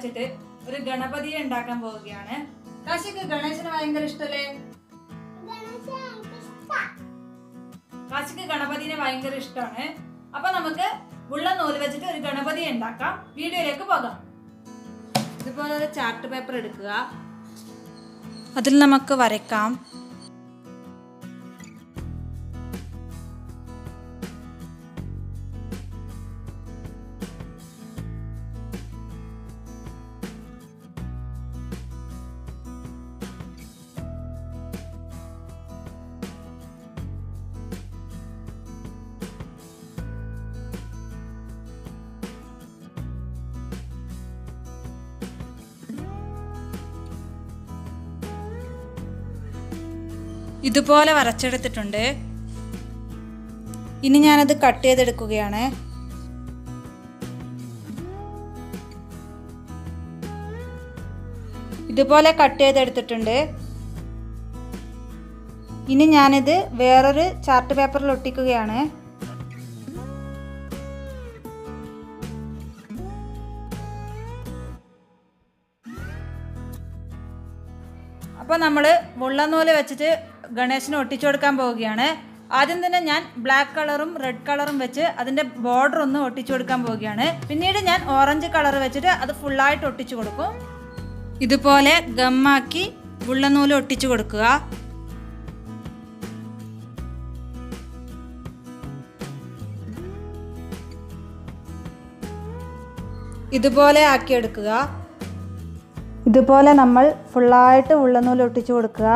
വെച്ചിട്ട് ഒരു ഗണപതിയെ ഉണ്ടാക്കാൻ പോവുകയാണ്. കാശിക്ക് ഗണേശന് ഭയങ്കര ഇഷ്ടല്ലേ? കാശിക്ക് ഗണപതിനെ ഭയങ്കര ഇഷ്ടമാണ്. അപ്പൊ നമുക്ക് ഉള്ള നൂല് വെച്ചിട്ട് ഒരു ഗണപതിയെ ഉണ്ടാക്കാം. വീഡിയോയിലേക്ക് പോകാം. ഇതുപോലെ ഒരു ചാർട്ട് പേപ്പർ എടുക്കുക. അതിൽ നമുക്ക് വരയ്ക്കാം. ഇതുപോലെ വരച്ചെടുത്തിട്ടുണ്ട്. ഇനി ഞാനത് കട്ട് ചെയ്തെടുക്കുകയാണ്. ഇതുപോലെ കട്ട് ചെയ്തെടുത്തിട്ടുണ്ട്. ഇനി ഞാനിത് വേറൊരു ചാർട്ട് പേപ്പറിൽ ഒട്ടിക്കുകയാണ്. അപ്പോൾ നമ്മൾ മുള്ളനൂല് വെച്ചിട്ട് ഗണേശന് ഒട്ടിച്ചു കൊടുക്കാൻ പോവുകയാണ്. ആദ്യം തന്നെ ഞാൻ ബ്ലാക്ക് കളറും റെഡ് കളറും വെച്ച് അതിൻ്റെ ബോർഡർ ഒന്ന് ഒട്ടിച്ചു കൊടുക്കാൻ പോവുകയാണ്. പിന്നീട് ഞാൻ ഓറഞ്ച് കളർ വെച്ചിട്ട് അത് ഫുള്ളായിട്ട് ഒട്ടിച്ചു കൊടുക്കും. ഇതുപോലെ ഗമ്മാക്കി മുള്ളനൂല് ഒട്ടിച്ചു കൊടുക്കുക. ഇതുപോലെ ആക്കിയെടുക്കുക. ഇതുപോലെ നമ്മൾ ഫുള്ളായിട്ട് ഉള്ളനൂല് ഒട്ടിച്ചു കൊടുക്കുക.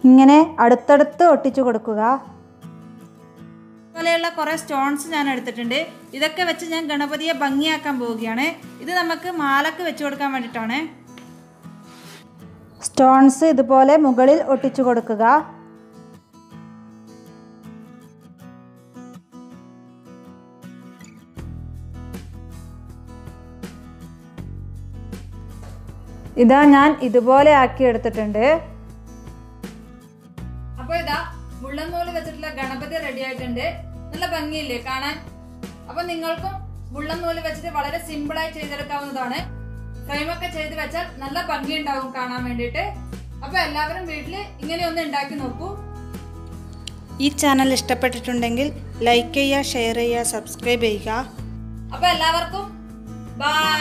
ഇങ്ങനെ അടുത്തടുത്ത് ഒട്ടിച്ചു കൊടുക്കുക. ഇതുപോലെയുള്ള കുറേ സ്റ്റോൺസ് ഞാൻ എടുത്തിട്ടുണ്ട്. ഇതൊക്കെ വെച്ച് ഞാൻ ഗണപതിയെ ഭംഗിയാക്കാൻ പോവുകയാണ്. ഇത് നമുക്ക് മാലക്ക് വെച്ച് കൊടുക്കാൻ വേണ്ടിയിട്ടാണ്. സ്റ്റോൺസ് ഇതുപോലെ മുകളിൽ ഒട്ടിച്ചു കൊടുക്കുക. ഇതാ ഞാൻ ഇതുപോലെ ആക്കി എടുത്തിട്ടുണ്ട്. അപ്പോൾ ഇതാ മുള്ളനൂല് വെച്ചിട്ടുള്ള ഗണപതി റെഡി ആയിട്ടുണ്ട്. നല്ല ഭംഗിയില്ലേ കാണാൻ? അപ്പൊ നിങ്ങൾക്കും മുള്ളനൂല് വെച്ചിട്ട് വളരെ സിമ്പിളായി ചെയ്തെടുക്കാവുന്നതാണ്. ഫ്രെയിമൊക്കെ ചെയ്ത് വെച്ചാൽ നല്ല ഭംഗി ഉണ്ടാവും കാണാൻ വേണ്ടിയിട്ട്. അപ്പൊ എല്ലാവരും വീട്ടിൽ ഇങ്ങനെ ഒന്ന് ഉണ്ടാക്കി നോക്കൂ. ഈ ചാനൽ ഇഷ്ടപ്പെട്ടിട്ടുണ്ടെങ്കിൽ ലൈക്ക് ചെയ്യുക, ഷെയർ ചെയ്യുക, സബ്സ്ക്രൈബ് ചെയ്യുക. അപ്പൊ എല്ലാവർക്കും ബൈ.